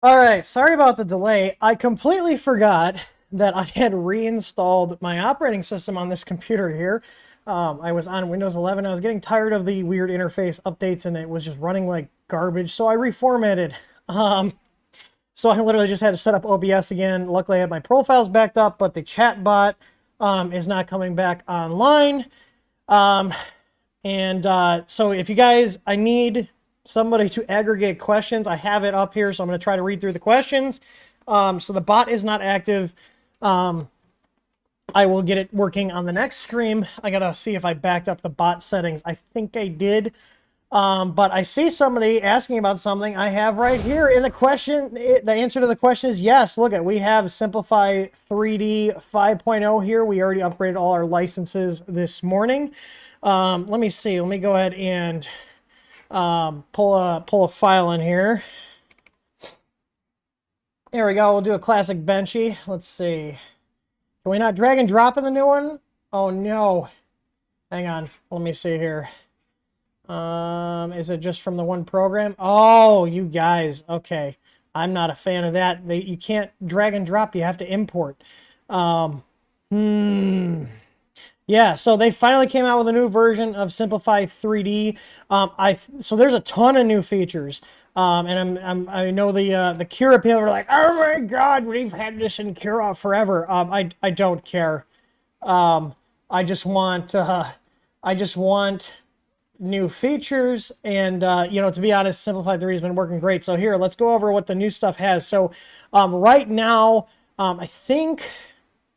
All right, sorry about the delay. I completely forgot that I had reinstalled my operating system on this computer here. I was on Windows 11. I was getting tired of the weird interface updates, and it was just running like garbage, so I reformatted. So I literally just had to set up OBS again. Luckily, I had my profiles backed up, but the chat bot is not coming back online. So if you guys, I need somebody to aggregate questions. I have it up here, so I'm going to try to read through the questions. So the bot is not active. I will get it working on the next stream. I got to see if I backed up the bot settings. I think I did. But I see somebody asking about something I have right here in the question. The answer to the question is yes. Look we have Simplify 3D 5.0 here. We already upgraded all our licenses this morning. Let me see. Let me go ahead and pull a file in here. There we go. We'll do a classic benchy. Let's see. Can we not drag and drop in the new one? Oh no. Hang on. Let me see here. Is it just from the one program? Oh, you guys. Okay. I'm not a fan of that. You can't drag and drop. You have to import. Yeah, so they finally came out with a new version of Simplify 3D. So there's a ton of new features. And I know the Cura people are like, oh my God, we've had this in Cura forever. I don't care. I just want new features, and to be honest, Simplify 3 has been working great. So here, let's go over what the new stuff has. So right now, I think,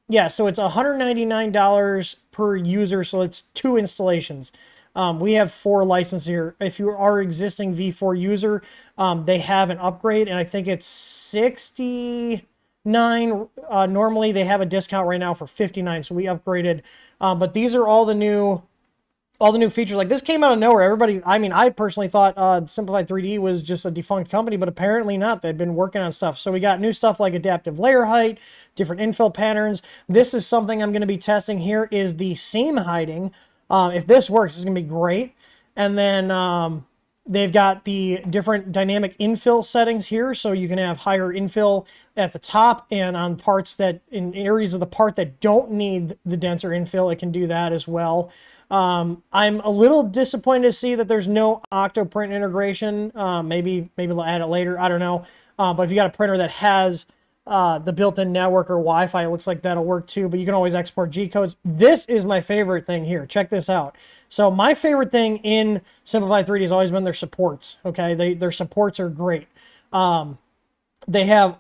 yeah, so it's $199 per user, so it's 2 installations. We have 4 licenses here. If you are existing V4 user, they have an upgrade, and I think it's $69. Normally, they have a discount right now for $59, so we upgraded. But these are all the new features. Like, this came out of nowhere. Everybody, I mean, I personally thought Simplify 3D was just a defunct company, but apparently not. They've been working on stuff. So we got new stuff like adaptive layer height, different infill patterns. This is something I'm going to be testing here, is the seam hiding. If this works, it's going to be great. And then they've got the different dynamic infill settings here, so you can have higher infill at the top, and on parts that, in areas of the part that don't need the denser infill, it can do that as well. I'm a little disappointed to see that there's no Octoprint integration. Maybe they'll add it later. I don't know. But if you got a printer that has the built-in network or Wi-Fi, it looks like that'll work too. But you can always export G-codes. This is my favorite thing here. Check this out. So my favorite thing in Simplify 3D has always been their supports. Okay, their supports are great. They have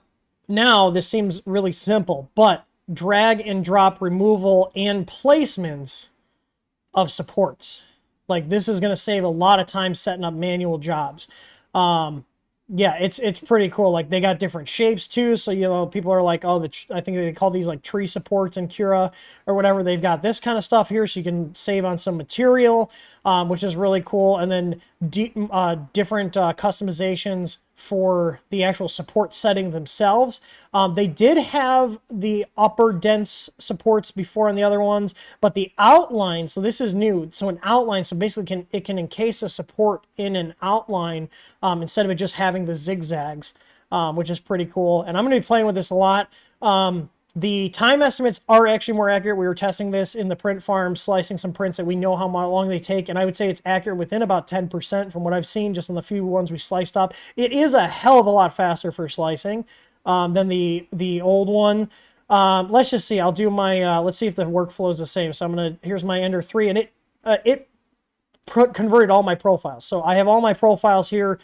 now. This seems really simple, but drag and drop removal and placements of supports. Like, this is going to save a lot of time setting up manual jobs. Yeah, it's pretty cool. Like, they got different shapes too. So, you know, people are like, oh, I think they call these like tree supports in Cura or whatever. They've got this kind of stuff here, so you can save on some material, which is really cool. And then different customizations for the actual support setting themselves. They did have the upper dense supports before on the other ones, but the outline, so this is new. So an outline, so basically it can encase a support in an outline instead of it just having the zigzags, which is pretty cool. And I'm going to be playing with this a lot. The time estimates are actually more accurate. We were testing this in the print farm, slicing some prints that we know how long they take, and I would say it's accurate within about 10% from what I've seen just on the few ones we sliced up. It is a hell of a lot faster for slicing than the old one. Let's just see. I'll do my, let's see if the workflow is the same. So I'm going to, here's my Ender 3, and it converted all my profiles. So I have all my profiles here.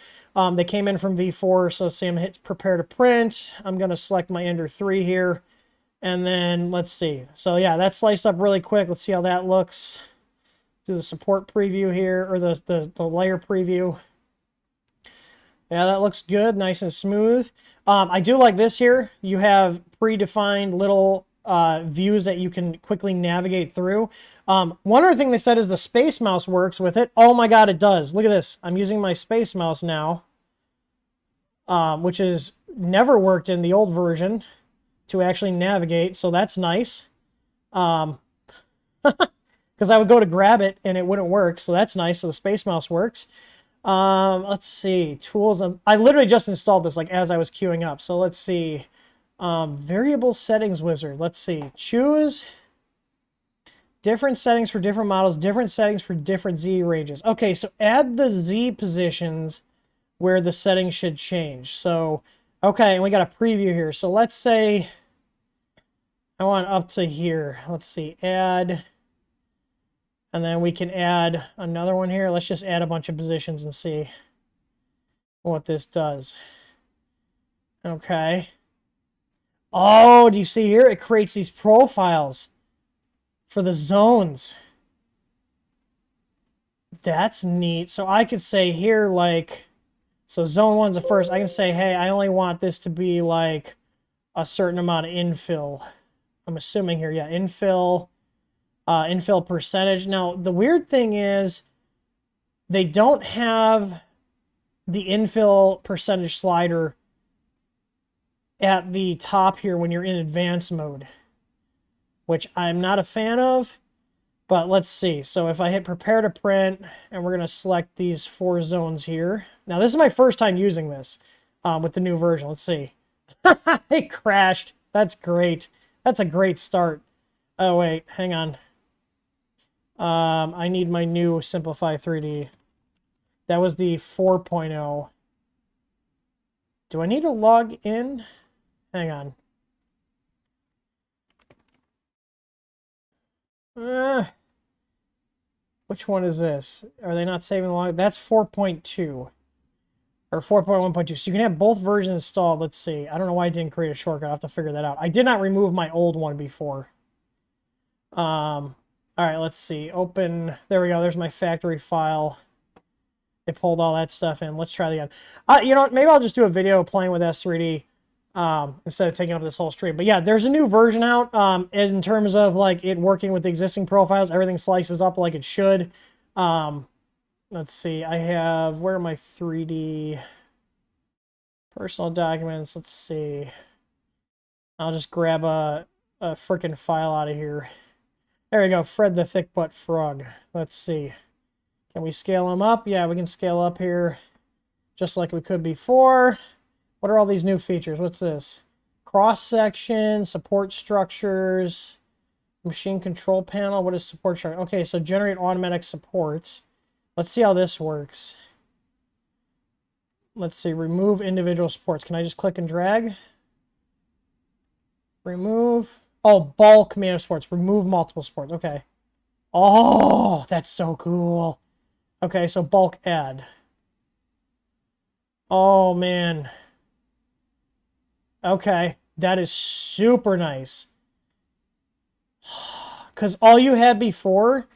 They came in from V4. So let's see, I'm hit prepare to print. I'm going to select my Ender 3 here. And then let's see. So yeah, that's sliced up really quick. Let's see how that looks. Do the support preview here, or the layer preview. Yeah, that looks good, nice and smooth. I do like this here. You have predefined little views that you can quickly navigate through. One other thing they said is the space mouse works with it. Oh my god, it does. Look at this. I'm using my space mouse now, which has never worked in the old version to actually navigate, so that's nice. Because I would go to grab it and it wouldn't work, so that's nice. So the space mouse works. Let's see, tools. I literally just installed this like as I was queuing up. So let's see, variable settings wizard. Let's see, choose different settings for different models, different settings for different Z ranges. Okay, so add the Z positions where the settings should change. So okay, and we got a preview here. So let's say I want up to here. Let's see, add, and then we can add another one here. Let's just add a bunch of positions and see what this does. Okay. Oh, do you see here? It creates these profiles for the zones. That's neat. So I could say here, like, so zone 1's the first. I can say, hey, I only want this to be like a certain amount of infill. I'm assuming here, yeah, infill percentage. Now, the weird thing is they don't have the infill percentage slider at the top here when you're in advanced mode, which I'm not a fan of, but let's see. So if I hit prepare to print, and we're going to select these 4 zones here. Now, this is my first time using this with the new version. Let's see. It crashed. That's great. That's a great start. Oh, wait. Hang on. I need my new Simplify 3D. That was the 4.0. Do I need to log in? Hang on. Which one is this? Are they not saving the log? That's 4.2. Or 4.1.2. So you can have both versions installed. Let's see. I don't know why I didn't create a shortcut. I'll have to figure that out. I did not remove my old one before. All right, let's see. Open. There we go. There's my factory file. It pulled all that stuff in. Let's try it again. You know what? Maybe I'll just do a video playing with S3D instead of taking up this whole stream. But yeah, there's a new version out in terms of like it working with the existing profiles. Everything slices up like it should. Let's see. I have, where are my 3D personal documents? Let's see. I'll just grab a frickin' file out of here. There we go. Fred the Thick Butt Frog. Let's see. Can we scale him up? Yeah, we can scale up here just like we could before. What are all these new features? What's this? Cross-section, support structures, machine control panel. What is support structure? Okay, so generate automatic supports. Let's see how this works. Let's see, remove individual supports. Can I just click and drag? Remove. Oh, bulk command of supports. Remove multiple supports. Okay. Oh, that's so cool. Okay, so bulk add. Oh, man. Okay, that is super nice. Because all you had before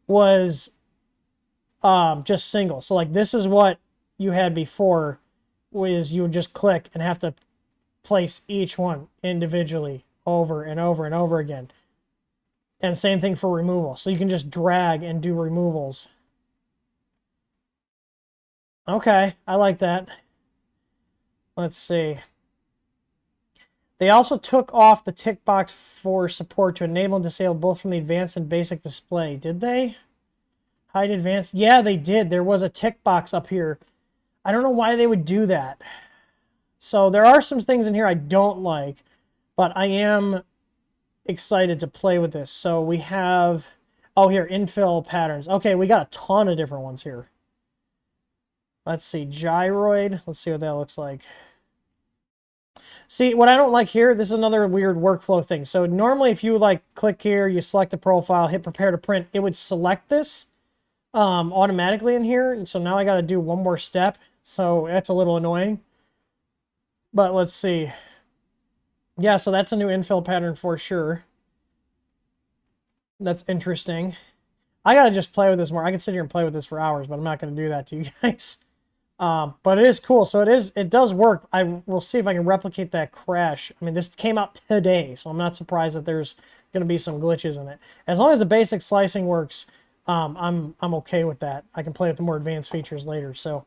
was just single. So like this is what you had before, was you would just click and have to place each one individually over and over and over again. And same thing for removal. So you can just drag and do removals. Okay, I like that. Let's see. They also took off the tick box for support to enable and disable both from the advanced and basic display. Did they? Hide advanced? Yeah, they did. There was a tick box up here. I don't know why they would do that. So there are some things in here I don't like, but I am excited to play with this. So we have, oh, here, infill patterns. Okay, we got a ton of different ones here. Let's see, gyroid. Let's see what that looks like. See, what I don't like here, this is another weird workflow thing. So normally if you like click here, you select a profile, hit prepare to print, it would select this automatically in here. And so now I got to do one more step. So that's a little annoying. But let's see. Yeah, so that's a new infill pattern for sure. That's interesting. I got to just play with this more. I can sit here and play with this for hours, but I'm not going to do that to you guys. But it is cool. So it does work. I will see if I can replicate that crash. I mean, this came out today, so I'm not surprised that there's going to be some glitches in it. As long as the basic slicing works, I'm okay with that. I can play with the more advanced features later. So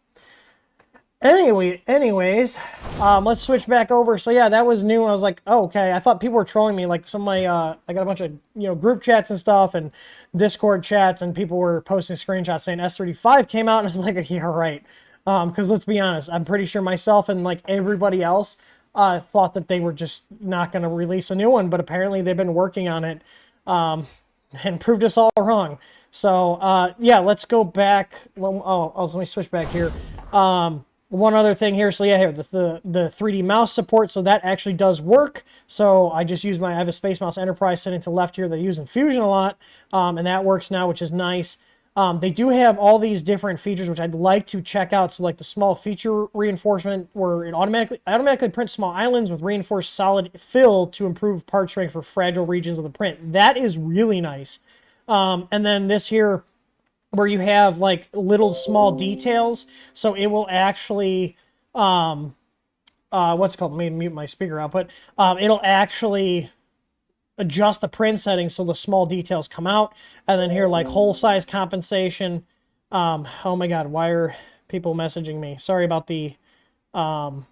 anyways, let's switch back over. So yeah, that was new. I was like, oh, okay. I thought people were trolling me. Like some of my, I got a bunch of, group chats and stuff and Discord chats, and people were posting screenshots saying S35 came out. And I was like, yeah, right. Because let's be honest, I'm pretty sure myself and like everybody else thought that they were just not going to release a new one, but apparently they've been working on it and proved us all wrong. So yeah, let's go back. Oh, let me switch back here. One other thing here. So yeah, here the 3D mouse support. So that actually does work. So I just use I have a Space Mouse Enterprise sitting to the left here that I use in Fusion a lot, and that works now, which is nice. They do have all these different features, which I'd like to check out. So like the small feature reinforcement, where it automatically prints small islands with reinforced solid fill to improve part strength for fragile regions of the print. That is really nice. And then this here, where you have like little small details, so it will actually, what's it called? Let me mute my speaker output. It'll actually adjust the print settings so the small details come out. And then here, like hole size compensation. Oh my God, why are people messaging me? Sorry about the things.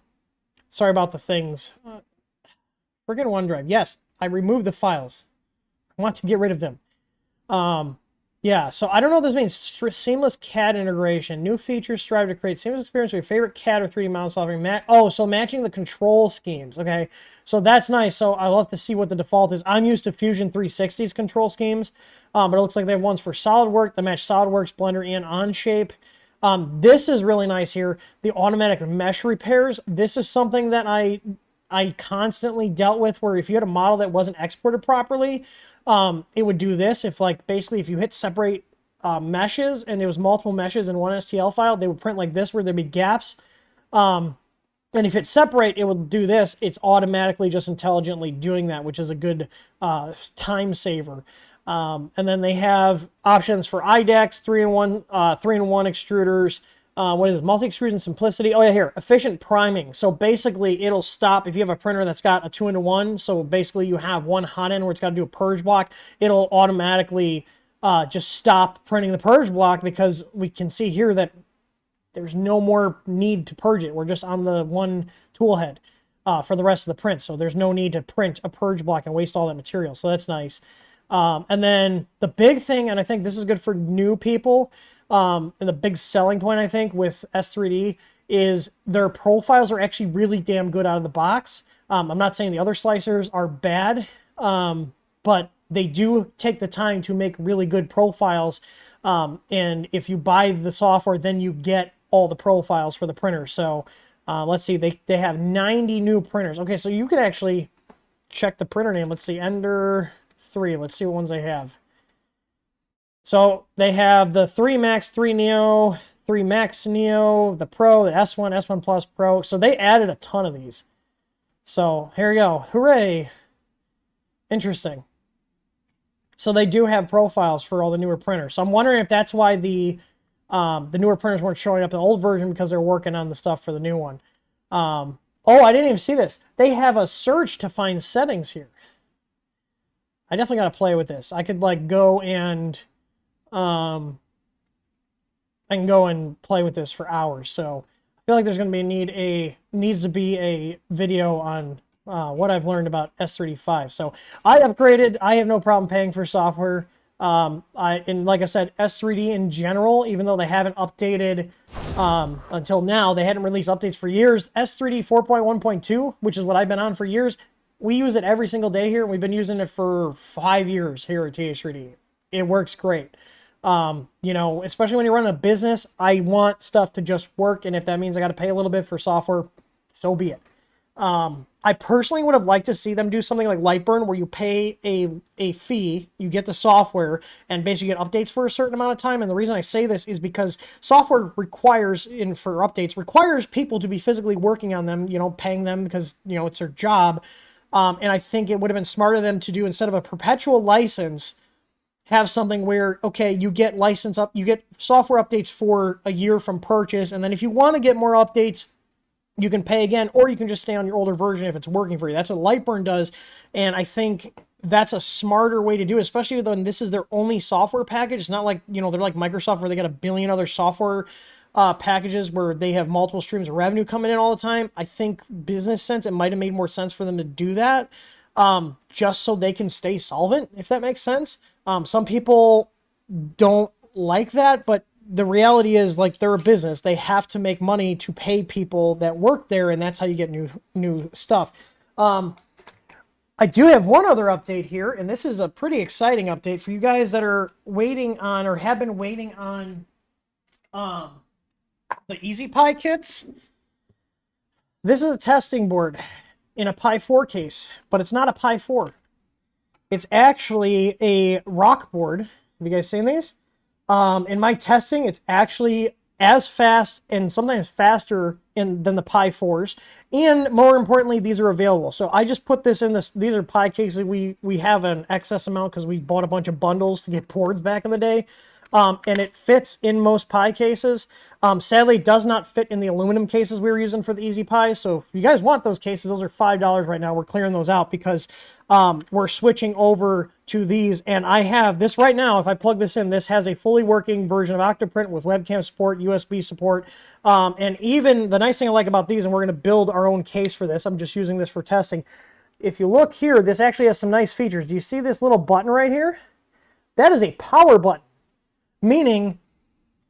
Friggin' OneDrive. Yes, I removed the files. I want to get rid of them. Yeah, so I don't know what this means. Seamless CAD integration. New features strive to create seamless experience with your favorite CAD or 3D model software. So matching the control schemes. Okay, so that's nice. So I'll have to see what the default is. I'm used to Fusion 360's control schemes, but it looks like they have ones for SolidWorks that match SolidWorks, Blender, and Onshape. This is really nice here. The automatic mesh repairs. This is something that I constantly dealt with, where if you had a model that wasn't exported properly, it would do this. If basically if you hit separate meshes and there was multiple meshes in one STL file, they would print like this where there'd be gaps. And if it separate, it would do this. It's automatically just intelligently doing that, which is a good time saver. And then they have options for IDEX, 3-in-1 extruders. What is this? Multi-extrusion simplicity. Oh yeah, here, efficient priming. So basically it'll stop if you have a printer that's got a 2-in-1. So basically you have one hot end where it's got to do a purge block. It'll automatically just stop printing the purge block, because we can see here that there's no more need to purge it. We're just on the one tool head for the rest of the print. So there's no need to print a purge block and waste all that material. So that's nice. And then the big thing, and I think this is good for new people, and the big selling point, I think, with S3D is their profiles are actually really damn good out of the box. I'm not saying the other slicers are bad, but they do take the time to make really good profiles. And if you buy the software, then you get all the profiles for the printer. So let's see, they have 90 new printers. Okay, so you can actually check the printer name. Let's see, Ender 3. Let's see what ones they have. So they have the 3 Max, 3 Neo, 3 Max Neo, the Pro, the S1, S1 Plus Pro. So they added a ton of these. So here we go. Hooray. Interesting. So they do have profiles for all the newer printers. So I'm wondering if that's why the The newer printers weren't showing up in the old version because they're working on the stuff for the new one. Oh, I didn't even see this. They have a search to find settings here. I definitely got to play with this. I could like go and I can go and play with this for hours. So I feel like there's going to be needs to be a video on what I've learned about S3D5. So I upgraded. I have no problem paying for software. And like I said, S3D in general, even though they haven't updated until now, they hadn't released updates for years. S3D 4.1.2, which is what I've been on for years, we use it every single day here. We've been using it for 5 years here at TH3D. It works great. You know, especially when you're running a business, I want stuff to just work. And if that means I got to pay a little bit for software, so be it. I personally would have liked to see them do something like Lightburn, where you pay a fee, you get the software, and basically get updates for a certain amount of time. And the reason I say this is because software requires, for updates, requires people to be physically working on them, you know, paying them because, you know, it's their job. And I think it would have been smarter of them to do, instead of a perpetual license, have something where, okay, you get you get software updates for a year from purchase. And then if you want to get more updates, you can pay again, or you can just stay on your older version if it's working for you. That's what Lightburn does. And I think that's a smarter way to do it, especially when this is their only software package. It's not like, you know, they're like Microsoft where they got a billion other software packages where they have multiple streams of revenue coming in all the time. I think business sense, it might have made more sense for them to do that just so they can stay solvent, if that makes sense. Some people don't like that, but the reality is, like, they're a business. They have to make money to pay people that work there, and that's how you get new stuff. I do have one other update here, and this is a pretty exciting update for you guys that are waiting on, or have been waiting on, the Easy Pi kits. This is a testing board in a Pi 4 case, but it's not a Pi 4. It's actually a rock board. Have you guys seen these? In my testing, it's actually as fast and sometimes faster than the Pi 4s. And more importantly, these are available. So I just put this in this. These are Pi cases. We have an excess amount because we bought a bunch of bundles to get boards back in the day. And it fits in most Pi cases. Sadly, it does not fit in the aluminum cases we were using for the Easy Pi. So if you guys want those cases, those are $5 right now. We're clearing those out because we're switching over to these. And I have this right now. If I plug this in, this has a fully working version of Octoprint with webcam support, USB support. And even the nice thing I like about these, and we're going to build our own case for this. I'm just using this for testing. If you look here, this actually has some nice features. Do you see this little button right here? That is a power button. Meaning,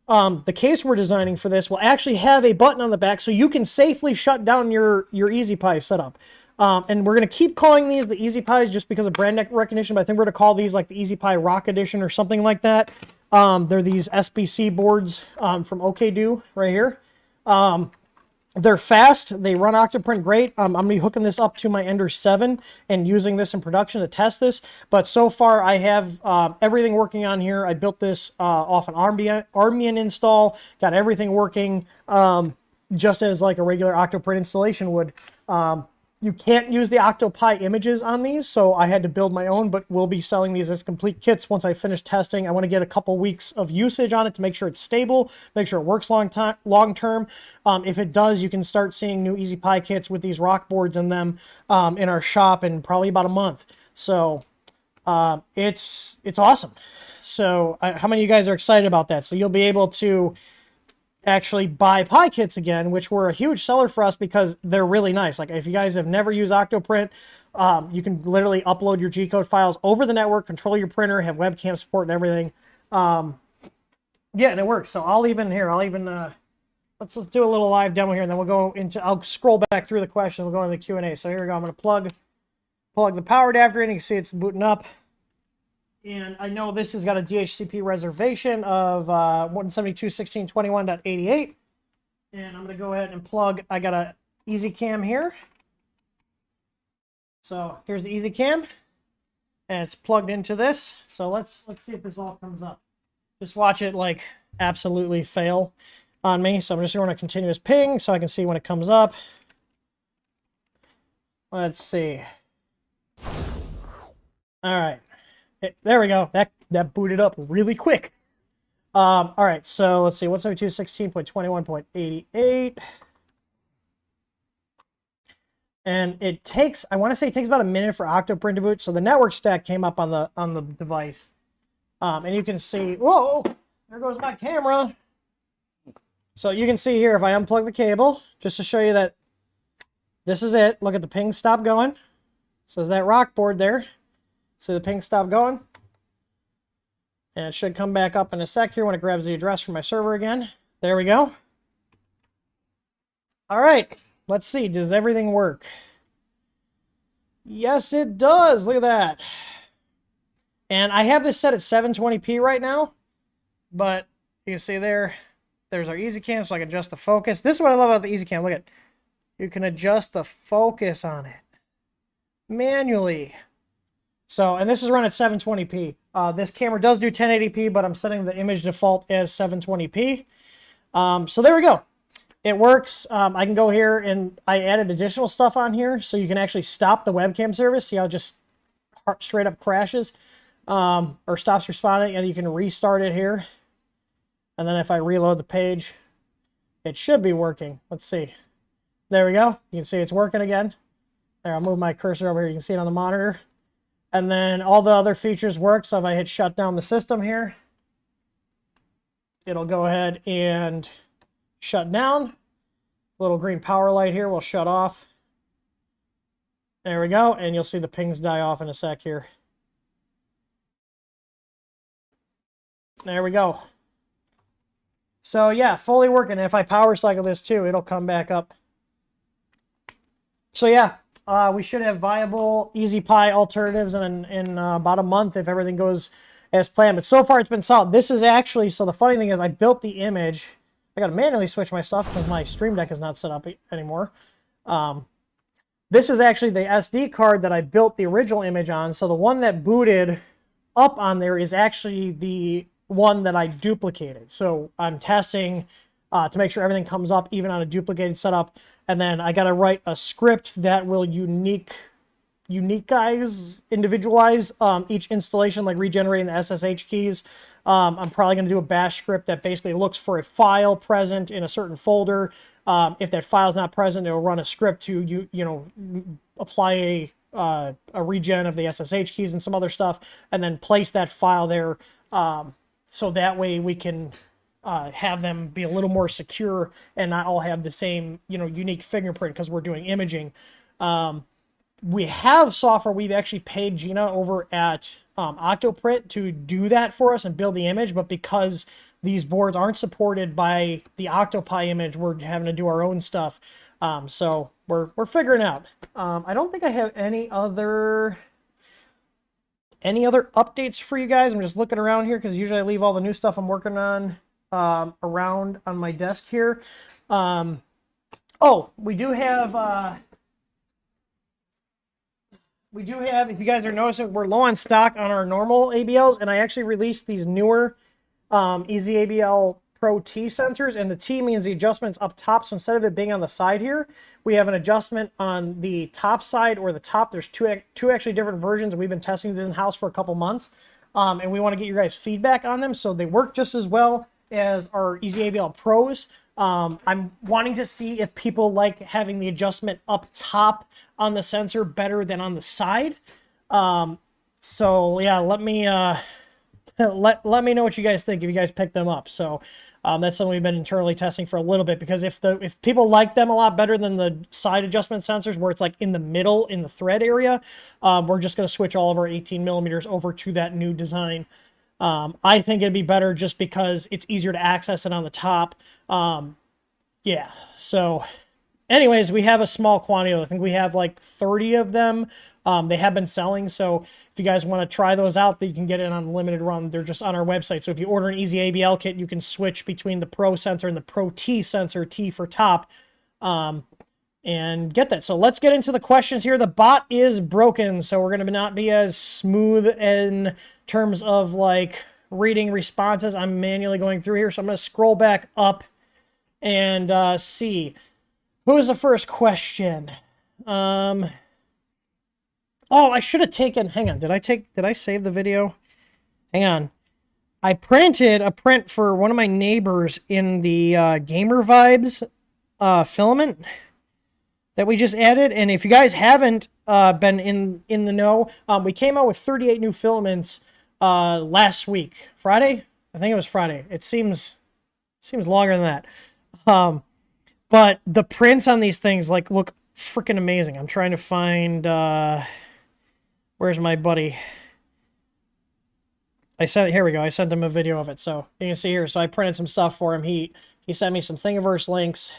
the case we're designing for this will actually have a button on the back so you can safely shut down your Easy Pi setup. And we're going to keep calling these the Easy Pis just because of brand recognition, but I think we're going to call these like the Easy Pi Rock Edition or something like that. They're these SBC boards from OKDo right here. They're fast. They run Octoprint great. I'm going to be hooking this up to my Ender 7 and using this in production to test this. But so far, I have everything working on here. I built this off an Armian install. Got everything working just as like a regular Octoprint installation would. You can't use the OctoPi images on these, so I had to build my own, but we'll be selling these as complete kits once I finish testing. I want to get a couple weeks of usage on it to make sure it's stable, make sure it works long term. If it does, you can start seeing new Easy Pi kits with these rock boards in them in our shop in probably about a month. So it's awesome. So how many of you guys are excited about that? So you'll be able to actually buy Pi kits again, which were a huge seller for us because they're really nice. Like if you guys have never used Octoprint, you can literally upload your G-code files over the network, control your printer, have webcam support and everything. Yeah, and it works. So I'll even let's do a little live demo here, and then we'll go into, I'll scroll back through the questions. We'll go into the Q&A. So here we go. I'm going to plug the power adapter in. You can see it's booting up. And I know this has got a DHCP reservation of 172.16.21.88. And I'm going to go ahead and plug, I got a EasyCam here. So here's the EasyCam. And it's plugged into this. So let's see if this all comes up. Just watch it like absolutely fail on me. So I'm just going to continuous ping so I can see when it comes up. Let's see. All right. There we go. That booted up really quick. All right, so let's see. 172.16.21.88. And it takes, I want to say it takes about a minute for Octoprint to boot. So the network stack came up on the device. And you can see, whoa, there goes my camera. So you can see here, if I unplug the cable, just to show you that this is it. Look at the ping stop going. So there's that rock board there. See the ping stop going? And it should come back up in a sec here when it grabs the address from my server again. There we go. All right, let's see. Does everything work? Yes, it does. Look at that. And I have this set at 720p right now, but you can see there's our EasyCam, so I can adjust the focus. This is what I love about the EasyCam. Look at, you can adjust the focus on it manually. So, and this is run at 720p. This camera does do 1080p, but I'm setting the image default as 720p. So there we go. It works. I can go here and I added additional stuff on here, so you can actually stop the webcam service. See how it just straight up crashes or stops responding, and you can restart it here. And then if I reload the page, it should be working. Let's see. There we go. You can see it's working again. There, I'll move my cursor over here. You can see it on the monitor. And then all the other features work. So if I hit shut down the system here, it'll go ahead and shut down. Little green power light here will shut off. There we go. And you'll see the pings die off in a sec here. There we go. So yeah, fully working. If I power cycle this too, it'll come back up. So yeah, we should have viable EasyPi alternatives in about a month if everything goes as planned. But so far it's been solid. This is actually, so the funny thing is I built the image. I got to manually switch my stuff because my Stream Deck is not set up anymore. This is actually the SD card that I built the original image on. So the one that booted up on there is actually the one that I duplicated. So I'm testing to make sure everything comes up even on a duplicated setup. And then I got to write a script that will individualize each installation, like regenerating the SSH keys. I'm probably going to do a bash script that basically looks for a file present in a certain folder. If that file's not present, it'll run a script to apply a regen of the SSH keys and some other stuff, and then place that file there. So that way we can have them be a little more secure and not all have the same, unique fingerprint because we're doing imaging. We have software. We've actually paid Gina over at Octoprint to do that for us and build the image, but because these boards aren't supported by the Octopi image, we're having to do our own stuff. So we're figuring out. I don't think I have any other updates for you guys. I'm just looking around here because usually I leave all the new stuff I'm working on around on my desk here. Oh, we do have, if you guys are noticing, we're low on stock on our normal ABLs, and I actually released these newer Easy ABL Pro T sensors, and the T means the adjustment's up top, so instead of it being on the side here, we have an adjustment on the top side or the top. There's two actually different versions. We've been testing these in-house for a couple months, and we want to get your guys' feedback on them, so they work just as well as our Easy ABL Pros. I'm wanting to see if people like having the adjustment up top on the sensor better than on the side. So yeah, let me let me know what you guys think if you guys pick them up. So that's something we've been internally testing for a little bit, because if people like them a lot better than the side adjustment sensors where it's like in the middle in the thread area, we're just going to switch all of our 18 millimeters over to that new design. I think it'd be better just because it's easier to access it on the top. Yeah, so anyways, we have a small quantity. I think we have like 30 of them. They have been selling, so if you guys want to try those out, you can get it on limited run. They're just on our website. So if you order an Easy ABL kit, you can switch between the Pro sensor and the Pro T sensor, T for top, and get that. So let's get into the questions here. The bot is broken, so we're going to not be as smooth in terms of like reading responses. I'm manually going through here, so I'm going to scroll back up and see. Who is the first question? Oh, I should have taken, hang on, did I save the video? Hang on. I printed a print for one of my neighbors in the Gamer Vibes filament that we just added. And if you guys haven't been in the know, we came out with 38 new filaments last week. Friday? I think it was Friday. It seems longer than that. But the prints on these things like look freaking amazing. I'm trying to find where's my buddy? Here we go. I sent him a video of it, so you can see here. So I printed some stuff for him. He sent me some Thingiverse links,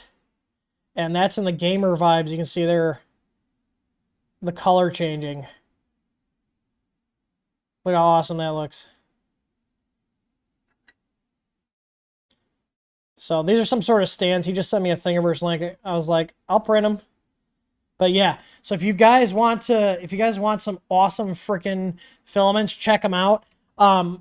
and that's in the Gamer Vibes. You can see there the color changing. Look how awesome that looks. So these are some sort of stands. He just sent me a Thingiverse link. I was like, I'll print them. But yeah, so if you guys want some awesome freaking filaments, check them out.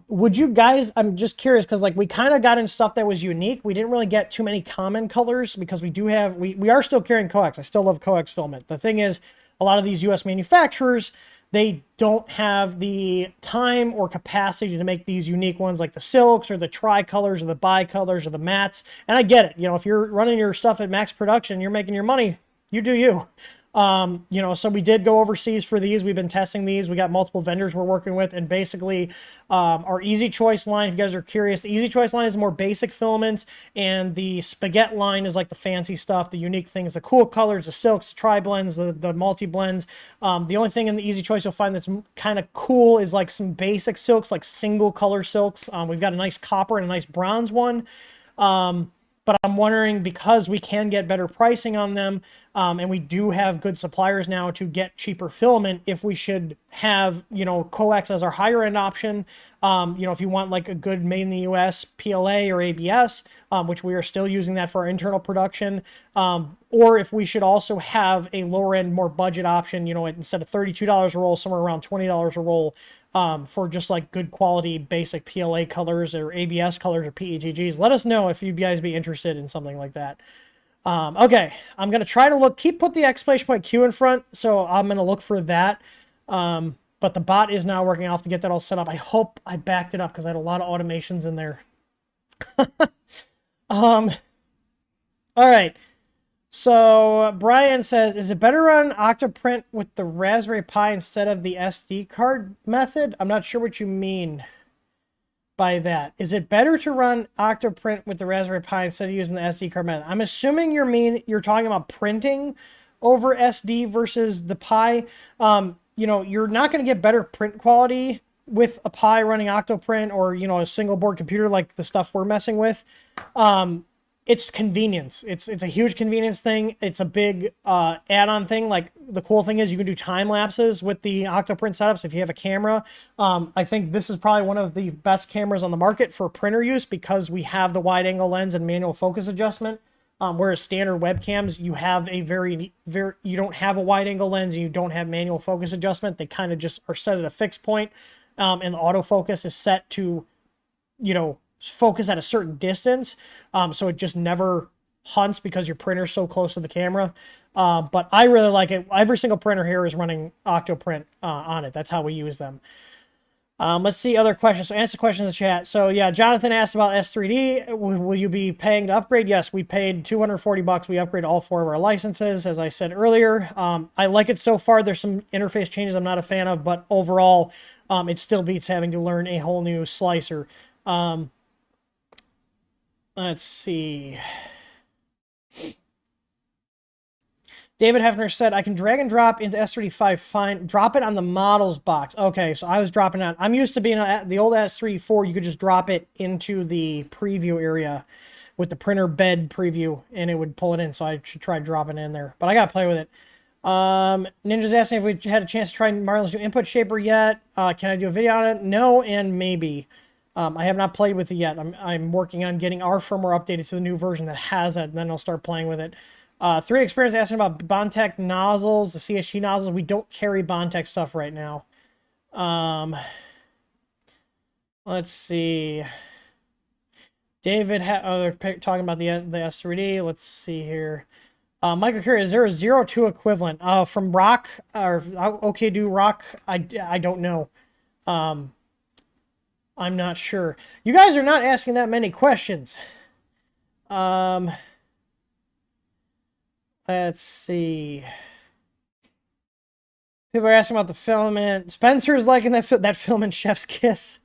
Would you guys, I'm just curious because like we kind of got in stuff that was unique. We didn't really get too many common colors because we are still carrying coax. I still love coax filament. The thing is, a lot of these US manufacturers, they don't have the time or capacity to make these unique ones like the silks or the tricolors or the bicolors or the mattes. And I get it. You know, if you're running your stuff at max production, you're making your money, you do you. You know, so we did go overseas for these. We've been testing these. We got multiple vendors we're working with, and basically our Easy Choice line, if you guys are curious, the Easy Choice line is more basic filaments, and the Spaghetti line is like the fancy stuff, the unique things, the cool colors, the silks, the tri-blends, the multi-blends. The only thing in the Easy Choice you'll find that's kind of cool is like some basic silks, like single color silks. We've got a nice copper and a nice bronze one. But I'm wondering, because we can get better pricing on them, and we do have good suppliers now to get cheaper filament, if we should have, you know, coax as our higher end option. You know, if you want like a good made in the US PLA or ABS, which we are still using that for our internal production, or if we should also have a lower end, more budget option, you know, instead of $32 a roll, somewhere around $20 a roll, for just like good quality basic PLA colors or ABS colors or PETGs. Let us know if you guys be interested in something like that. Okay, I'm going to try to put the exclamation point Q in front, so I'm going to look for that. But the bot is now working. I'll have to get that all set up. I hope I backed it up because I had a lot of automations in there. All right. So Brian says, is it better to run Octoprint with the Raspberry Pi instead of the SD card method? I'm not sure what you mean by that. Is it better to run Octoprint with the Raspberry Pi instead of using the SD card method? I'm assuming you're talking about printing over SD versus the Pi. You know, you're not going to get better print quality with a Pi running Octoprint or, you know, a single board computer like the stuff we're messing with. It's convenience. It's a huge convenience thing. It's a big add-on thing. Like, the cool thing is you can do time lapses with the Octoprint setups if you have a camera. I think this is probably one of the best cameras on the market for printer use because we have the wide angle lens and manual focus adjustment. Whereas standard webcams, you have a you don't have a wide angle lens and you don't have manual focus adjustment. They kind of just are set at a fixed point, and the autofocus is set to, you know, focus at a certain distance, so it just never hunts because your printer's so close to the camera. But I really like it. Every single printer here is running Octoprint on it. That's how we use them. Let's see other questions. So answer questions in the chat. So yeah, Jonathan asked about S3D. Will you be paying to upgrade? Yes, we paid $240. We upgraded all 4 of our licenses, as I said earlier. I like it so far. There's some interface changes I'm not a fan of, but overall, it still beats having to learn a whole new slicer. Let's see. David Hefner said, I can drag and drop into S3D5 fine. Drop it on the models box. Okay, so I was dropping it. I'm used to being the old S3D4. You could just drop it into the preview area with the printer bed preview, and it would pull it in. So I should try dropping it in there. But I got to play with it. Ninja's asking if we had a chance to try Marlon's new input shaper yet. Can I do a video on it? No, and maybe. I have not played with it yet. I'm working on getting our firmware updated to the new version that has it, and then I'll start playing with it. 3 Experience asking about Bondtech nozzles, the CST nozzles. We don't carry Bondtech stuff right now. Let's see. David, they're talking about the S3D. Let's see here. Michael Curry, is there a 0.2 equivalent? From Rock, or OK Do Rock? I don't know. I'm not sure. You guys are not asking that many questions. Um, let's see. People are asking about the filament. Spencer's liking that filament Chef's Kiss.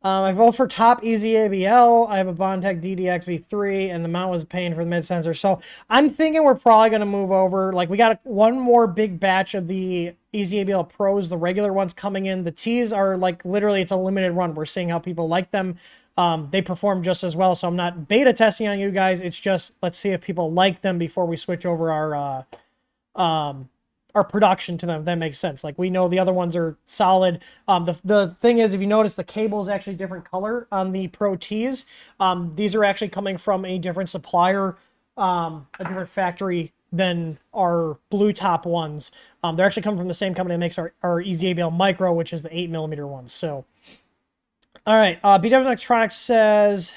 I vote for top easy ABL. I have a Bondtech DDX V3, and the mount was paying for the mid sensor. So I'm thinking we're probably going to move over. Like, we got one more big batch of the easy ABL Pros, the regular ones coming in. The Ts are like literally, it's a limited run. We're seeing how people like them. They perform just as well. So I'm not beta testing on you guys. It's just, let's see if people like them before we switch over our production to them, if that makes sense. Like, we know the other ones are solid. The thing is, if you notice, the cable is actually different color on the Pro Ts. These are actually coming from a different supplier, a different factory than our blue top ones. They're actually coming from the same company that makes our Easy ABL Micro, which is the 8mm ones. So, all right. BW Electronics says,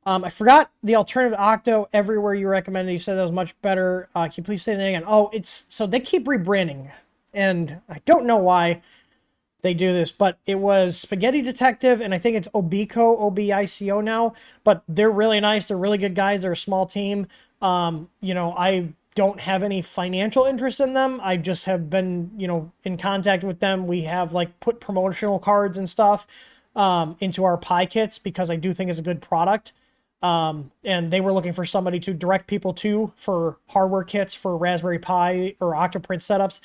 I forgot the alternative Octo everywhere you recommended. You said that was much better. Can you please say that again? Oh, so they keep rebranding, and I don't know why they do this, but it was Spaghetti Detective, and I think it's Obico, O-B-I-C-O now, but they're really nice. They're really good guys. They're a small team. I don't have any financial interest in them. I just have been, in contact with them. We have put promotional cards and stuff into our pie kits because I do think it's a good product. And they were looking for somebody to direct people to for hardware kits for Raspberry Pi or Octoprint setups.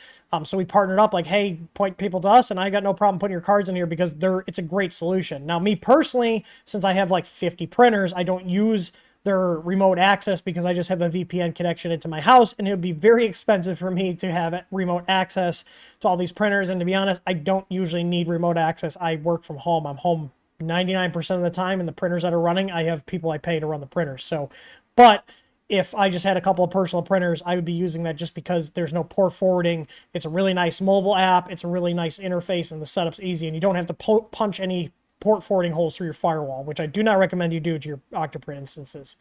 So we partnered up hey, point people to us, and I got no problem putting your cards in here because it's a great solution. Now, me personally, since I have 50 printers, I don't use their remote access because I just have a VPN connection into my house, and it would be very expensive for me to have remote access to all these printers. And to be honest, I don't usually need remote access. I work from home. I'm home 99% of the time, and the printers that are running, I have people I pay to run the printers. So, but if I just had a couple of personal printers, I would be using that just because there's no port forwarding. It's a really nice mobile app. It's a really nice interface, and the setup's easy, and you don't have to punch any port forwarding holes through your firewall, which I do not recommend you do to your Octoprint instances.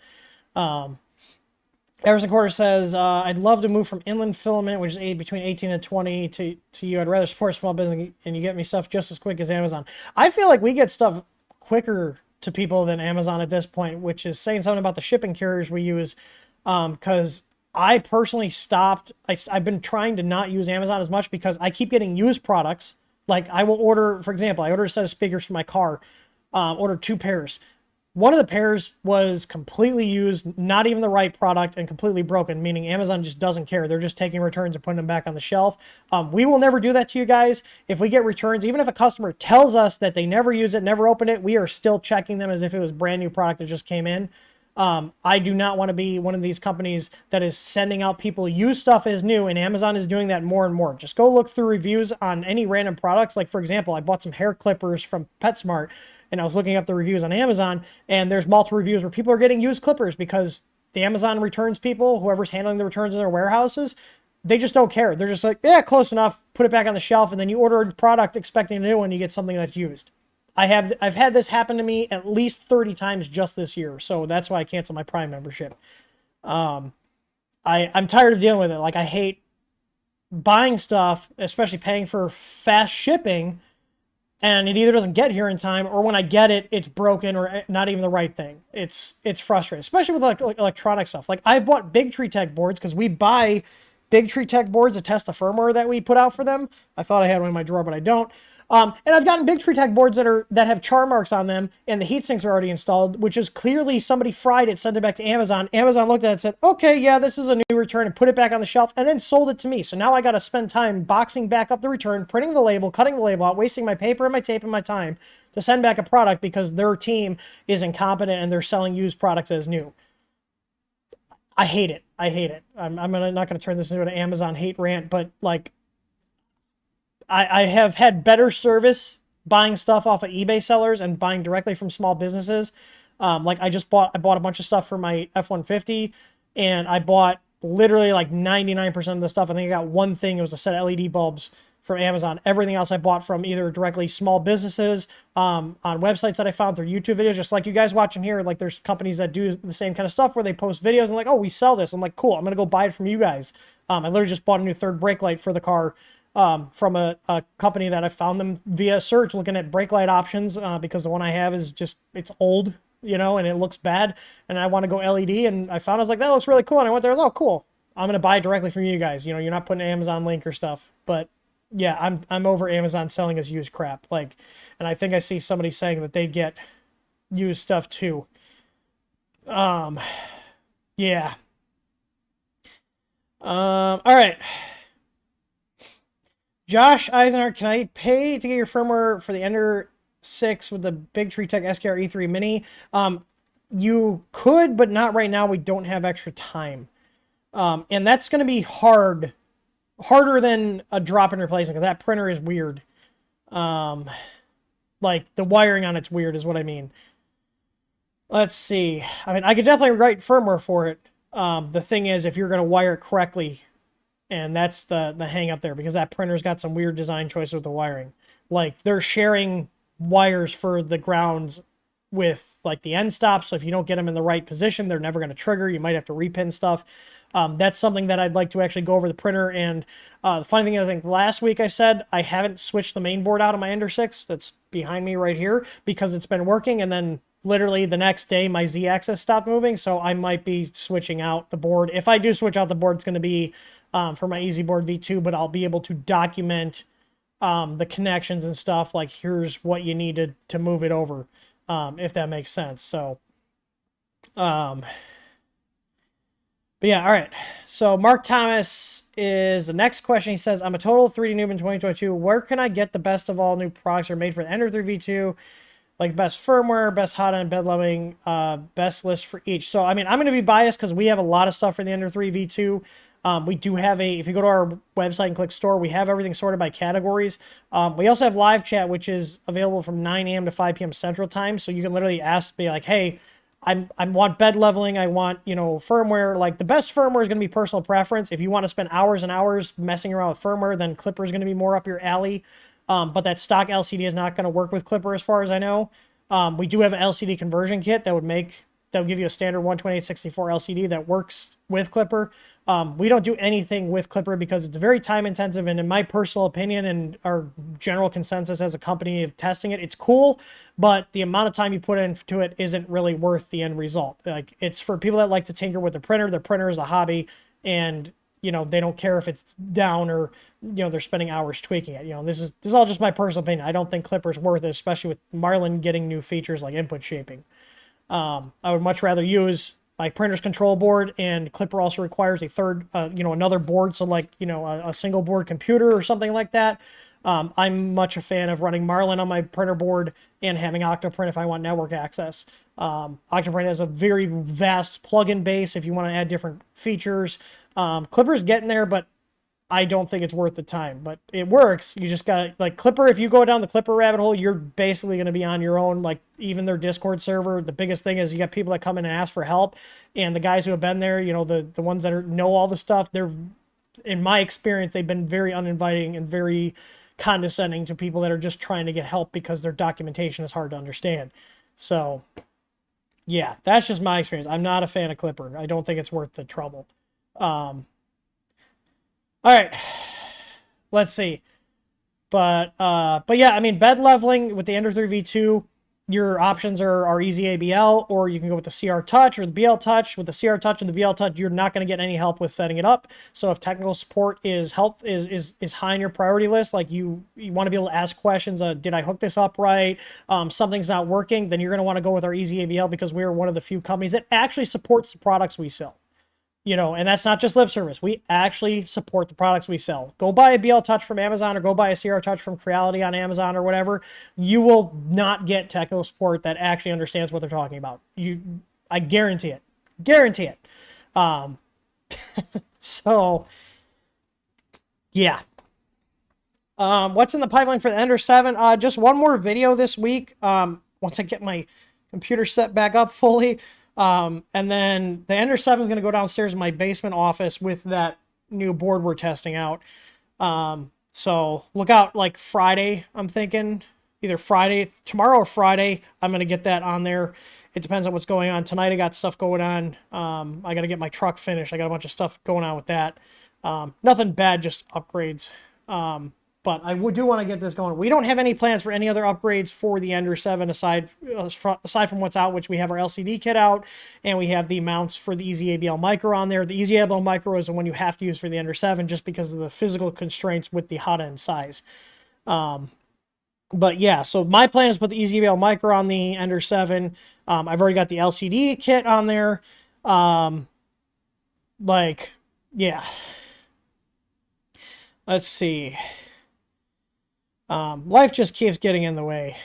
Everson Quarter says, I'd love to move from inland filament, which is between 18 and 20, to you. I'd rather support small business, and you get me stuff just as quick as Amazon. I feel like we get stuff quicker to people than Amazon at this point, which is saying something about the shipping carriers we use, because I personally stopped. I've been trying to not use Amazon as much because I keep getting used products. Like, I will order, for example, I ordered a set of speakers for my car, ordered 2 pairs. One of the pairs was completely used, not even the right product, and completely broken, meaning Amazon just doesn't care. They're just taking returns and putting them back on the shelf. We will never do that to you guys. If we get returns, even if a customer tells us that they never use it, never opened it, we are still checking them as if it was brand new product that just came in. I do not want to be one of these companies that is sending out people use stuff as new, and Amazon is doing that more and more. Just go look through reviews on any random products. Like, for example, I bought some hair clippers from PetSmart, and I was looking up the reviews on Amazon, and there's multiple reviews where people are getting used clippers because the Amazon returns people, whoever's handling the returns in their warehouses, they just don't care. They're just like, yeah, close enough, put it back on the shelf, and then you order a product expecting a new one, you get something that's used. I've had this happen to me at least 30 times just this year, so that's why I canceled my Prime membership. I'm tired of dealing with it. I hate buying stuff, especially paying for fast shipping, and it either doesn't get here in time, or when I get it, it's broken or not even the right thing. It's frustrating, especially with electronic stuff. I've bought Big Tree Tech boards because we buy Big Tree Tech boards to test the firmware that we put out for them. I thought I had one in my drawer, but I don't. And I've gotten Big Tree Tech boards that have char marks on them, and the heat sinks are already installed, which is clearly somebody fried it, sent it back to Amazon. Amazon looked at it and said, okay, yeah, this is a new return, and put it back on the shelf, and then sold it to me. So now I got to spend time boxing back up the return, printing the label, cutting the label out, wasting my paper and my tape and my time to send back a product because their team is incompetent and they're selling used products as new. I hate it. I'm not going to turn this into an Amazon hate rant, but I have had better service buying stuff off of eBay sellers and buying directly from small businesses. I bought a bunch of stuff for my F-150, and I bought literally 99% of the stuff. I think I got one thing. It was a set of LED bulbs from Amazon. Everything else I bought from either directly small businesses, on websites that I found through YouTube videos, just like you guys watching here. There's companies that do the same kind of stuff where they post videos and oh, we sell this. I'm like, cool, I'm going to go buy it from you guys. I literally just bought a new third brake light for the car from a company that I found them via search, looking at brake light options, because the one I have is just, it's old, you know, and it looks bad, and I want to go LED, and I was like, that looks really cool, and I went there, oh, cool. I'm going to buy it directly from you guys. You know, you're not putting an Amazon link or stuff, but yeah, I'm over Amazon selling as used crap. Like, and I think I see somebody saying that they get used stuff too. Yeah. All right. Josh Eisenhart, can I pay to get your firmware for the Ender 6 with the Big Tree Tech SKR E3 Mini? You could, but not right now. We don't have extra time. And that's going to be harder than a drop-in replacement, because that printer is weird. Like, the wiring on it's weird is what I mean. Let's see. I mean, I could definitely write firmware for it. The thing is, if you're going to wire it correctly, and that's the hang up there, because that printer's got some weird design choices with the wiring. Like, they're sharing wires for the grounds with, like, the end stops, so if you don't get them in the right position, they're never going to trigger. You might have to repin stuff. That's something that I'd like to actually go over the printer. And the funny thing is, I think last week I said I haven't switched the main board out of my Ender 6 that's behind me right here, because it's been working, and then literally the next day my Z-axis stopped moving, so I might be switching out the board. If I do switch out the board, it's going to be for my EasyBoard V2, but I'll be able to document the connections and stuff, like here's what you need to move it over, if that makes sense. So, but yeah, all right. So Mark Thomas is the next question. He says, I'm a total 3D noob in 2022. Where can I get the best of all new products are made for the Ender 3 V2? Like best firmware, best hot end bed leveling, best list for each. So, I mean, I'm going to be biased because we have a lot of stuff for the Ender 3 V2. We do have if you go to our website and click store, we have everything sorted by categories. We also have live chat, which is available from 9 a.m. to 5 p.m. Central Time. So you can literally ask me like, hey, I want bed leveling. I want, you know, firmware. Like the best firmware is going to be personal preference. If you want to spend hours and hours messing around with firmware, then Clipper is going to be more up your alley. But that stock LCD is not going to work with Clipper as far as I know. We do have an LCD conversion kit that would give you a standard 128/64 LCD that works with Clipper. We don't do anything with Clipper because it's very time intensive, and in my personal opinion and our general consensus as a company of testing it, it's cool, but the amount of time you put into it isn't really worth the end result. Like, it's for people that like to tinker with the printer. The printer is a hobby, and you know, they don't care if it's down or, you know, they're spending hours tweaking it. You know, this is all just my personal opinion. I don't think Clipper's worth it, especially with Marlin getting new features like input shaping. I would much rather use my printer's control board, and Clipper also requires a third, another board. So like, you know, a single board computer or something like that. I'm much a fan of running Marlin on my printer board and having Octoprint if I want network access. Octoprint has a very vast plugin base if you want to add different features. Clipper's getting there, but I don't think it's worth the time. But it works. You just got like Clipper. If you go down the Clipper rabbit hole, you're basically going to be on your own. Like even their Discord server, the biggest thing is you got people that come in and ask for help, and the guys who have been there, you know, the ones that know all the stuff, they're, in my experience, they've been very uninviting and very condescending to people that are just trying to get help because their documentation is hard to understand. So yeah, that's just my experience. I'm not a fan of Clipper. I don't think it's worth the trouble. All right, let's see. But yeah, I mean, bed leveling with the Ender 3 V2, your options are easy ABL, or you can go with the CR Touch or the BL Touch. With the CR Touch and the BL Touch, you're not going to get any help with setting it up. So if technical support is high on your priority list, like you want to be able to ask questions, did I hook this up right? Something's not working, then you're going to want to go with our easy ABL, because we're one of the few companies that actually supports the products we sell. You know, and that's not just lip service. We actually support the products we sell. Go buy a BL Touch from Amazon, or go buy a CR Touch from Creality on Amazon or whatever. You will not get technical support that actually understands what they're talking about. I guarantee it. Guarantee it. So, yeah. What's in the pipeline for the Ender 7? Just one more video this week. Once I get my computer set back up fully. And then the Ender 7 is going to go downstairs in my basement office with that new board we're testing out. So look out like Friday, I'm thinking. Either Friday, tomorrow or Friday, I'm going to get that on there. It depends on what's going on. Tonight I got stuff going on. I got to get my truck finished. I got a bunch of stuff going on with that. Nothing bad, just upgrades. But I do want to get this going. We don't have any plans for any other upgrades for the Ender 7 aside from what's out, which we have our LCD kit out, and we have the mounts for the EasyABL Micro on there. The EasyABL Micro is the one you have to use for the Ender 7 just because of the physical constraints with the hot end size. But yeah, so my plan is to put the EasyABL Micro on the Ender 7. I've already got the LCD kit on there. Yeah. Let's see. Life just keeps getting in the way.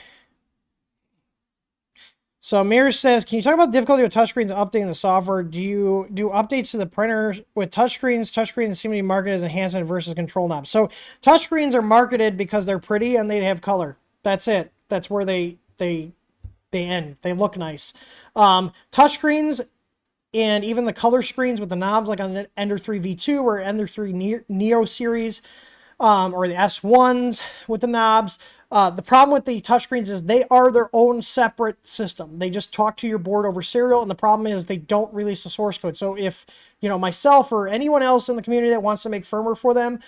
So Mir says, can you talk about difficulty with touchscreens and updating the software? Do you do updates to the printer with touchscreens? Touchscreens seem to be marketed as enhancement versus control knobs. So touchscreens are marketed because they're pretty and they have color. That's it. That's where they end. They look nice. Touchscreens and even the color screens with the knobs, like on the Ender 3 V2 or Ender 3 Neo series, or the S1s with the knobs. The problem with the touchscreens is they are their own separate system. They just talk to your board over serial, and the problem is they don't release the source code. So if, myself or anyone else in the community that wants to make firmware for them,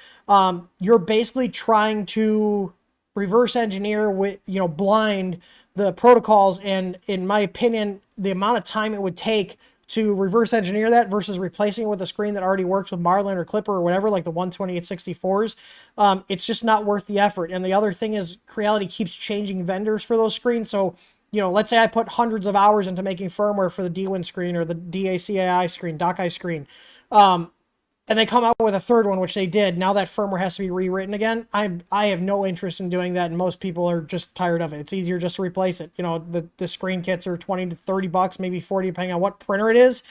you're basically trying to reverse engineer with, blind the protocols. And in my opinion, the amount of time it would take to reverse engineer that versus replacing it with a screen that already works with Marlin or Clipper or whatever, like the 12864s, it's just not worth the effort. And the other thing is Creality keeps changing vendors for those screens. So, let's say I put hundreds of hours into making firmware for the DWin screen or the DACAI screen, DocI screen, and they come out with a third one, which they did. Now that firmware has to be rewritten again. I have no interest in doing that, and most people are just tired of it. It's easier just to replace it. The screen kits are $20 to $30, maybe $40, depending on what printer it is.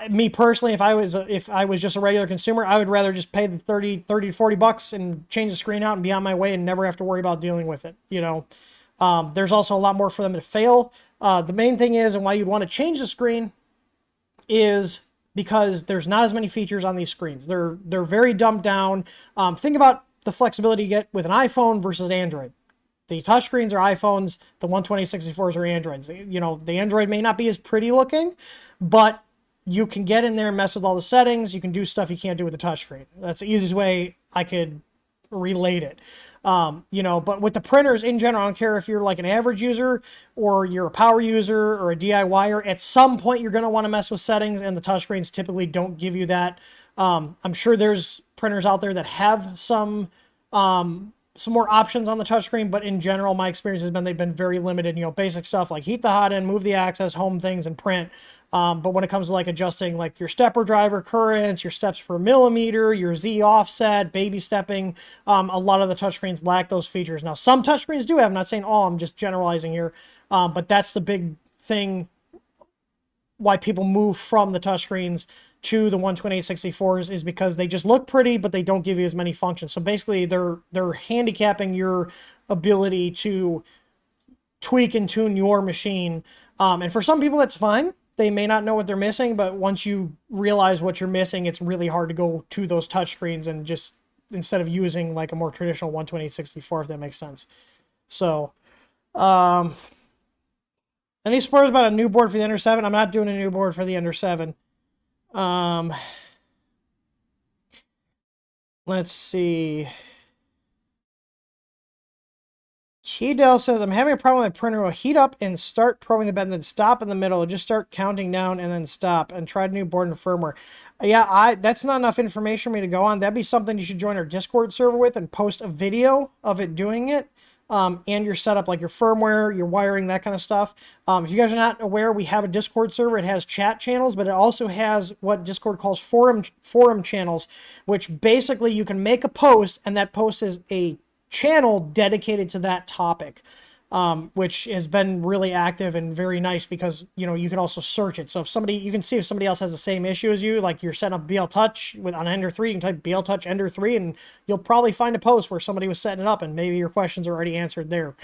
Me personally, if I was just a regular consumer, I would rather just pay the 30 to $40 and change the screen out and be on my way and never have to worry about dealing with it. There's also a lot more for them to fail. The main thing is, and why you'd want to change the screen, is because there's not as many features on these screens. They're very dumbed down. Think about the flexibility you get with an iPhone versus Android. The touchscreens are iPhones, the 12064s are Androids. The Android may not be as pretty looking, but you can get in there and mess with all the settings. You can do stuff you can't do with the touchscreen. That's the easiest way I could relate it. But with the printers in general, I don't care if you're like an average user or you're a power user or a DIYer, at some point you're going to want to mess with settings, and the touchscreens typically don't give you that. I'm sure there's printers out there that have some more options on the touchscreen, but in general, my experience has been they've been very limited. Basic stuff like heat the hot end, move the access, home things, and print. But when it comes to like adjusting like your stepper driver currents, your steps per millimeter, your Z offset, baby stepping, a lot of the touchscreens lack those features. Now, some touchscreens do have, I'm not saying all, I'm just generalizing here, but that's the big thing why people move from the touchscreens to the 12864s is because they just look pretty, but they don't give you as many functions. So basically, they're handicapping your ability to tweak and tune your machine. And for some people, that's fine. They may not know what they're missing, but once you realize what you're missing, it's really hard to go to those touchscreens and just, instead of using like a more traditional 12864, if that makes sense. So, any spoilers about a new board for the Ender 7? I'm not doing a new board for the Ender 7. Let's see. Keydell says, I'm having a problem with my printer. Will heat up and start probing the bed and then stop in the middle. Just start counting down and then stop and try a new board and firmware. Yeah, that's not enough information for me to go on. That'd be something you should join our Discord server with and post a video of it doing it. And your setup, like your firmware, your wiring, that kind of stuff. If you guys are not aware, we have a Discord server. It has chat channels, but it also has what Discord calls forum channels, which basically you can make a post, and that post is a channel dedicated to that topic, which has been really active and very nice because, you can also search it. So you can see if somebody else has the same issue as you, like you're setting up BL Touch on Ender 3, you can type BL Touch Ender 3 and you'll probably find a post where somebody was setting it up and maybe your questions are already answered there.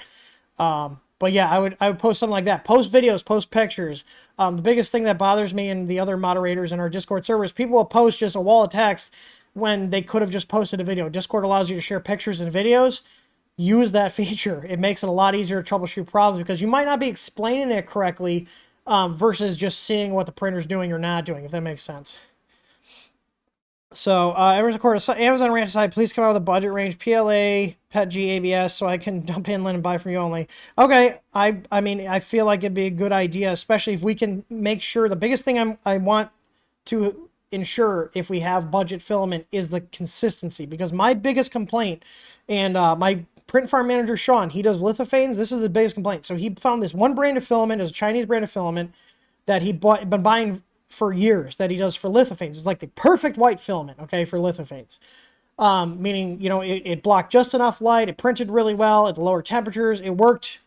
But yeah, I would post something like that. Post videos, post pictures. The biggest thing that bothers me and the other moderators in our Discord server is people will post just a wall of text when they could have just posted a video. Discord allows you to share pictures and videos. Use that feature. It makes it a lot easier to troubleshoot problems because you might not be explaining it correctly versus just seeing what the printer's doing or not doing, if that makes sense. So, Amazon Quarter, Amazon Ranch side, please come out with a budget range, PLA, PETG, ABS, so I can dump inland and buy from you only. Okay, I mean, I feel like it'd be a good idea, especially if we can make sure, the biggest thing I want to ensure if we have budget filament is the consistency, because my biggest complaint, and my print farm manager, Sean, he does lithophanes, this is the biggest complaint. So he found this one brand of filament, is a Chinese brand of filament, that he been buying for years, that he does for lithophanes. It's like the perfect white filament, okay, for lithophanes. Meaning, you know, it blocked just enough light, it printed really well at the lower temperatures, it worked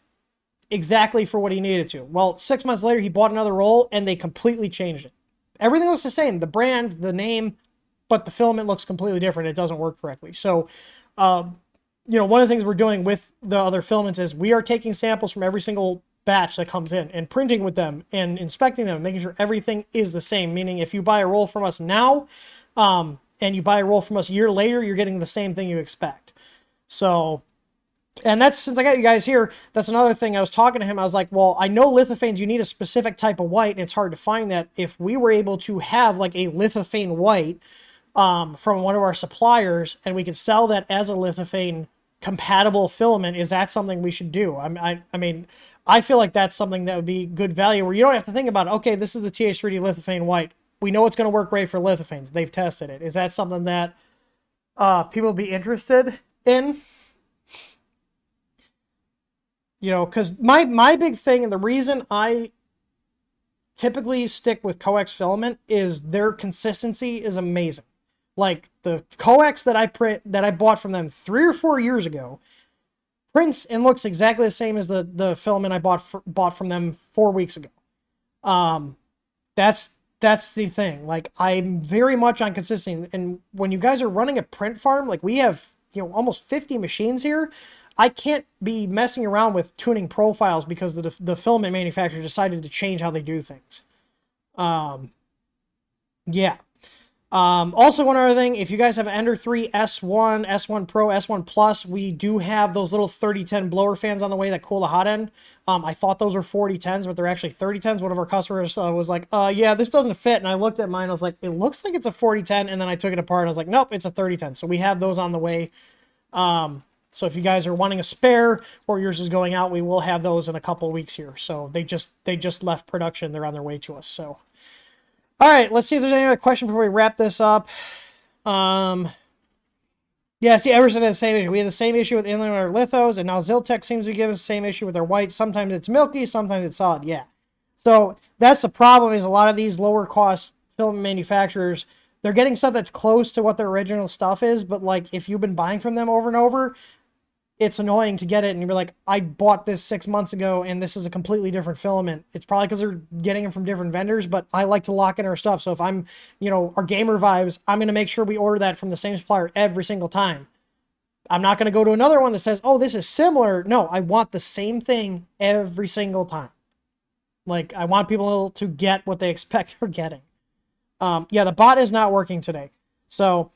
exactly for what he needed to. Well, 6 months later, he bought another roll, and they completely changed it. Everything looks the same, the brand, the name, but the filament looks completely different. It doesn't work correctly. So, you know, one of the things we're doing with the other filaments is we are taking samples from every single batch that comes in and printing with them and inspecting them, making sure everything is the same. Meaning, if you buy a roll from us now, and you buy a roll from us a year later, you're getting the same thing you expect. So, and that's, since I got you guys here, that's another thing. I was talking to him, I was like, well, I know lithophanes, you need a specific type of white, and it's hard to find that. If we were able to have like a lithophane white from one of our suppliers, and we could sell that as a lithophane compatible filament, is that something we should do? I mean, I feel like that's something that would be good value, where you don't have to think about, okay, this is the TH3D lithophane white. We know it's going to work great for lithophanes. They've tested it. Is that something that people would be interested in? You know, because my big thing, and the reason I typically stick with coax filament, is their consistency is amazing. Like the coax that I bought from them 3 or 4 years ago prints and looks exactly the same as the filament I bought from them 4 weeks ago. That's the thing. Like, I'm very much on consistency, and when you guys are running a print farm, like we have, you know, almost 50 machines here, I can't be messing around with tuning profiles because the filament manufacturer decided to change how they do things. Yeah. Also, one other thing, if you guys have Ender 3 S1, S1 Pro, S1 Plus, we do have those little 3010 blower fans on the way that cool the hot end. I thought those were 4010s, but they're actually 3010s. One of our customers was like, yeah, this doesn't fit. And I looked at mine, I was like, it looks like it's a 4010. And then I took it apart, and I was like, nope, it's a 3010. So we have those on the way. So if you guys are wanting a spare, or yours is going out, we will have those in a couple weeks here. So they just left production. They're on their way to us. So, all right, let's see if there's any other question before we wrap this up. Yeah, see, Everson had the same issue. We had the same issue with inland our lithos, and now Ziltech seems to give us the same issue with their whites. Sometimes it's milky, sometimes it's solid. Yeah. So that's the problem, is a lot of these lower cost film manufacturers, they're getting stuff that's close to what their original stuff is, but like if you've been buying from them over and over, it's annoying to get it, and you're like, I bought this 6 months ago, and this is a completely different filament. It's probably because they're getting them from different vendors, but I like to lock in our stuff. So if I'm, you know, our gamer vibes, I'm going to make sure we order that from the same supplier every single time. I'm not going to go to another one that says, oh, this is similar. No, I want the same thing every single time. Like, I want people to get what they expect they're getting. Yeah, the bot is not working today. So,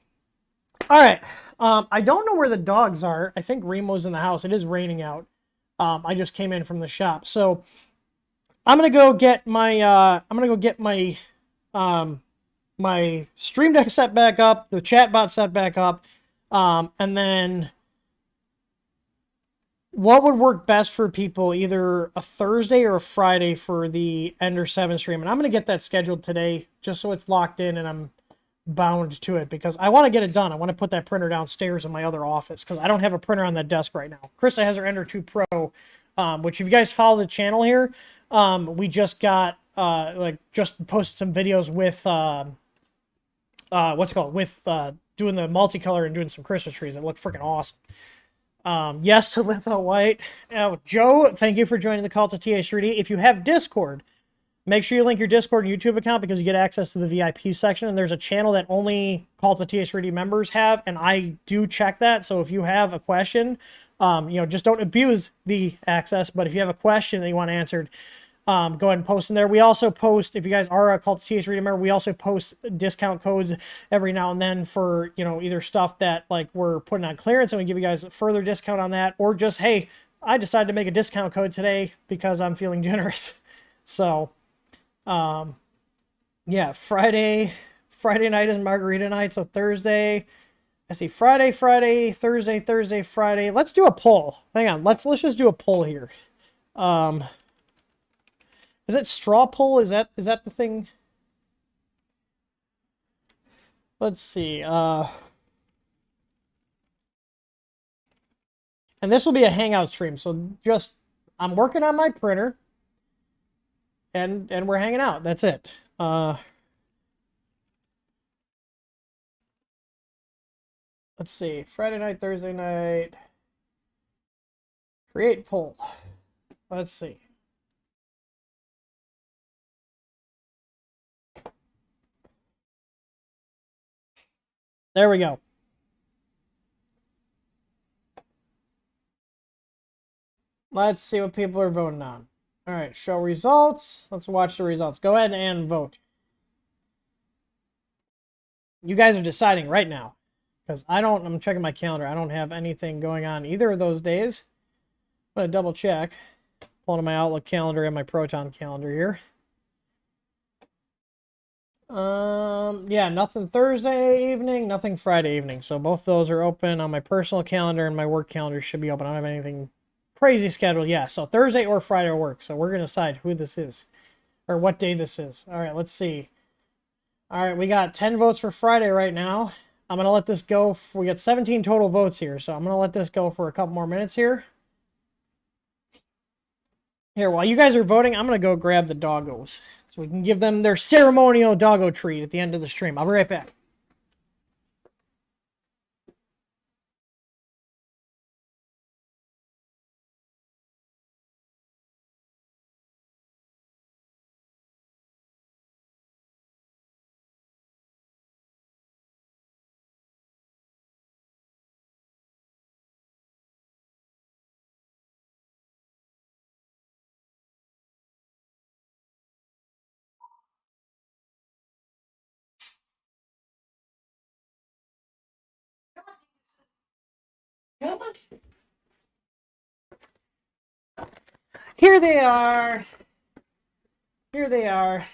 all right. I don't know where the dogs are. I think Remo's in the house. It is raining out. I just came in from the shop. So I'm gonna go get my my Stream Deck set back up, the chat bot set back up, and then what would work best for people, either a Thursday or a Friday for the Ender 7 stream. And I'm gonna get that scheduled today just so it's locked in and I'm bound to it, because I want to get it done. I want to put that printer downstairs in my other office, because I don't have a printer on that desk right now. Krista has her Ender 2 Pro, which if you guys follow the channel here, we just got just posted some videos with doing the multicolor and doing some Christmas trees that look freaking awesome. Yes to litho white. Joe, thank you for joining the call to TH3D. If you have Discord, make sure you link your Discord and YouTube account, because you get access to the VIP section. And there's a channel that only Call to TH3D members have, and I do check that. So if you have a question, just don't abuse the access. But if you have a question that you want answered, go ahead and post in there. We also post, if you guys are a Call to TH3D member, we also post discount codes every now and then for, either stuff that like we're putting on clearance, and we give you guys a further discount on that, or just, hey, I decided to make a discount code today because I'm feeling generous. So, yeah, Friday Friday night is margarita night, so Thursday. I see Friday, Thursday, Friday. Let's do a poll. Hang on. Let's just do a poll here. Is it straw poll? Is that the thing? Let's see. And this will be a hangout stream. So just I'm working on my printer and we're hanging out. That's it. Let's see. Friday night, Thursday night. Create poll. Let's see. There we go. Let's see what people are voting on. All right, show results. Let's watch the results. Go ahead and vote. You guys are deciding right now. Because I'm checking my calendar. I don't have anything going on either of those days. I'm going to double check. Pulling my Outlook calendar and my Proton calendar here. Yeah, nothing Thursday evening, nothing Friday evening. So both those are open on my personal calendar, and my work calendar should be open. I don't have anything crazy scheduled. Yeah, so Thursday or Friday will work. So we're going to decide who this is or what day this is. All right, let's see. All right, we got 10 votes for Friday right now. I'm going to let this go. We got 17 total votes here, so I'm going to let this go for a couple more minutes here. Here, while you guys are voting, I'm going to go grab the doggos so we can give them their ceremonial doggo treat at the end of the stream. I'll be right back. Here they are. Here they are.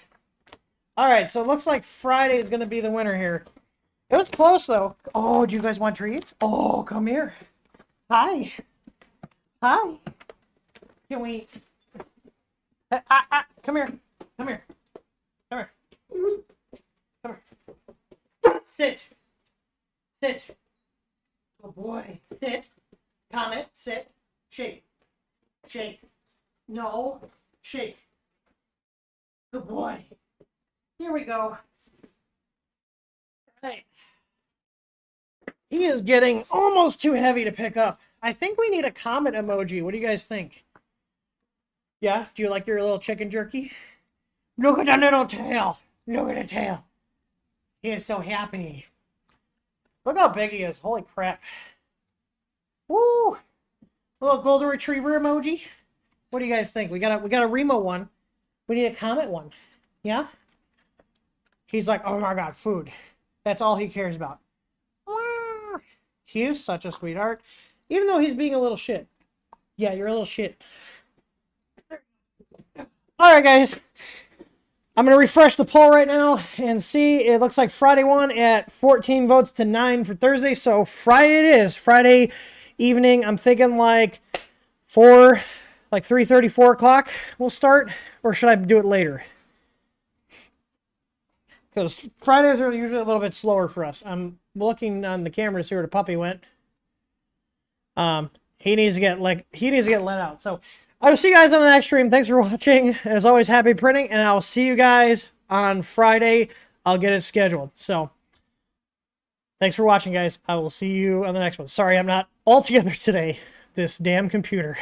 All right, so it looks like Friday is going to be the winner here. It was close, though. Oh, do you guys want treats? Oh, come here. Hi. Hi. Can we... Come here. Come here. Come here. Come here. Sit. Sit. Oh, boy. Sit. Comment. Sit. Shake. Shake. No. Shake. Good boy. Here we go. Right. He is getting almost too heavy to pick up. I think we need a comet emoji. What do you guys think? Yeah? Do you like your little chicken jerky? Look at the little tail. Look at the tail. He is so happy. Look how big he is. Holy crap. Woo! A little golden retriever emoji. What do you guys think? We got a Remo one. We need a comet one. Yeah? He's like, oh my god, food. That's all he cares about. He is such a sweetheart. Even though he's being a little shit. Yeah, you're a little shit. Alright, guys. I'm going to refresh the poll right now and see. It looks like Friday won at 14 votes to 9 for Thursday. So Friday it is. Friday evening. I'm thinking like 3:30, 4 o'clock we'll start. Or should I do it later? Because Fridays are usually a little bit slower for us. I'm looking on the camera to see where the puppy went. He needs to get let out. So I will see you guys on the next stream. Thanks for watching. And as always, happy printing. And I'll see you guys on Friday. I'll get it scheduled. So thanks for watching, guys. I will see you on the next one. Sorry, I'm not all together today. This damn computer.